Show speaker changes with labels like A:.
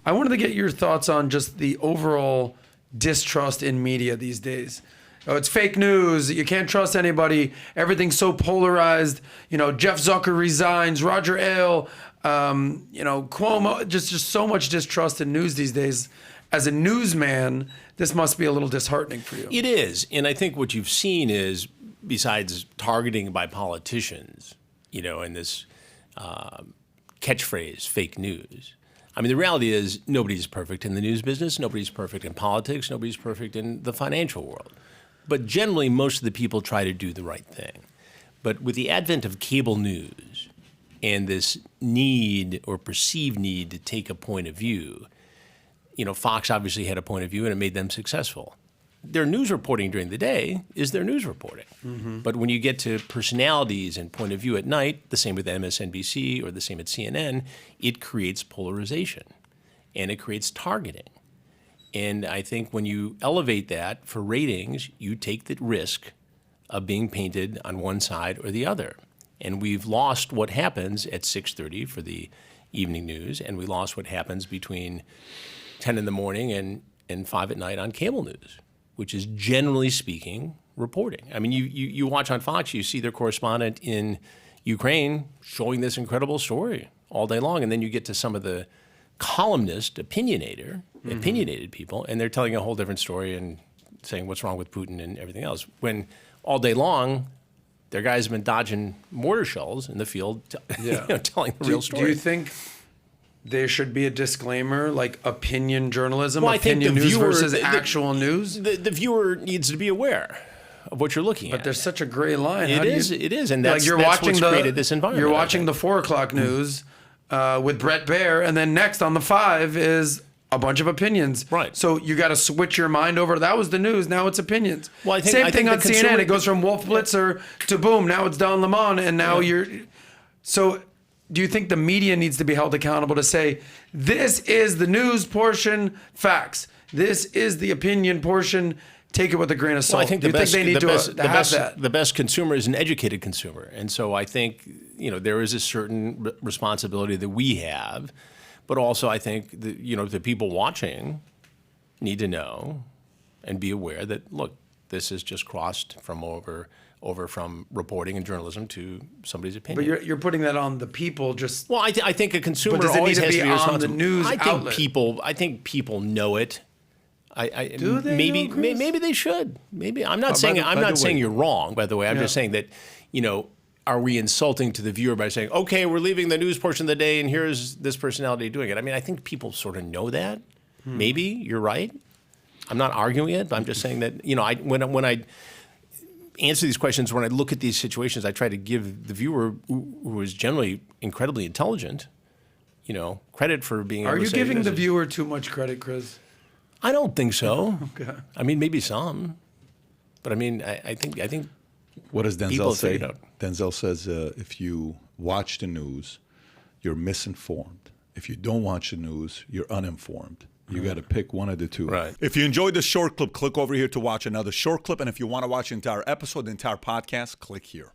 A: I wanted to get your thoughts on just the overall distrust in media these days. Oh, it's fake news. You can't trust anybody. Everything's so polarized. Jeff Zucker resigns. Roger Ailes, Cuomo. Just so much distrust in news these days. As a newsman, this must be a little disheartening for you.
B: It is, and I think what you've seen is, besides targeting by politicians, and this catchphrase, fake news. I mean, the reality is nobody's perfect in the news business. Nobody's perfect in politics. Nobody's perfect in the financial world. But generally, most of the people try to do the right thing. But with the advent of cable news and this need or perceived need to take a point of view, Fox obviously had a point of view and it made them successful. Their news reporting during the day is their news reporting. Mm-hmm. But when you get to personalities and point of view at night, the same with MSNBC or the same at CNN, it creates polarization and it creates targeting. And I think when you elevate that for ratings, you take the risk of being painted on one side or the other. And we've lost what happens at 6:30 for the evening news, and we lost what happens between 10 in the morning and 5 at night on cable news, which is generally speaking reporting. I mean, you watch on Fox, you see their correspondent in Ukraine showing this incredible story all day long, and then you get to some of the columnist, opinionated people, and they're telling a whole different story and saying what's wrong with Putin and everything else. When all day long, their guys have been dodging mortar shells in the field, telling the real story.
A: Do you think there should be a disclaimer, like opinion journalism,
B: well,
A: opinion news versus actual news?
B: The viewer needs to be aware of what you're looking at.
A: But there's such a gray line.
B: It is, and that's what's created this environment.
A: You're watching the 4 o'clock news with Brett Baer, and then next on the 5 is a bunch of opinions.
B: Right.
A: So you got to switch your mind over. That was the news. Now it's opinions.
B: Well,
A: Same thing on CNN. It goes from Wolf Blitzer to boom. Now it's Don Lemon, and now you're. So do you think the media needs to be held accountable to say, this is the news portion, facts. This is the opinion portion. Take it with a grain of salt.
B: Well, I think
A: they need to have that.
B: The best consumer is an educated consumer. And so I think, there is a certain responsibility that we have, but also I think that, the people watching need to know and be aware that, look, this has just crossed from over from reporting and journalism to somebody's opinion.
A: But you're putting that on the people.
B: Well, I think a consumer always has to be responsible. On the news outlet? I think people know it.
A: Do they?
B: Maybe they should. Maybe I'm not saying you're wrong. By the way, I'm just saying that, are we insulting to the viewer by saying, okay, we're leaving the news portion of the day and here's this personality doing it? I mean, I think people sort of know that. Maybe you're right. I'm not arguing it, but I'm just saying that, when I answer these questions, when I look at these situations, I try to give the viewer, who is generally incredibly intelligent, credit for being able to say. Are you
A: giving the viewer too much credit, Chris?
B: I don't think so.
A: Okay.
B: I mean, maybe some, but I mean, I think.
C: What does Denzel say? Denzel says, if you watch the news, you're misinformed. If you don't watch the news, you're uninformed. You got to pick one of the two.
B: Right.
C: If you enjoyed this short clip, click over here to watch another short clip. And if you want to watch the entire episode, the entire podcast, click here.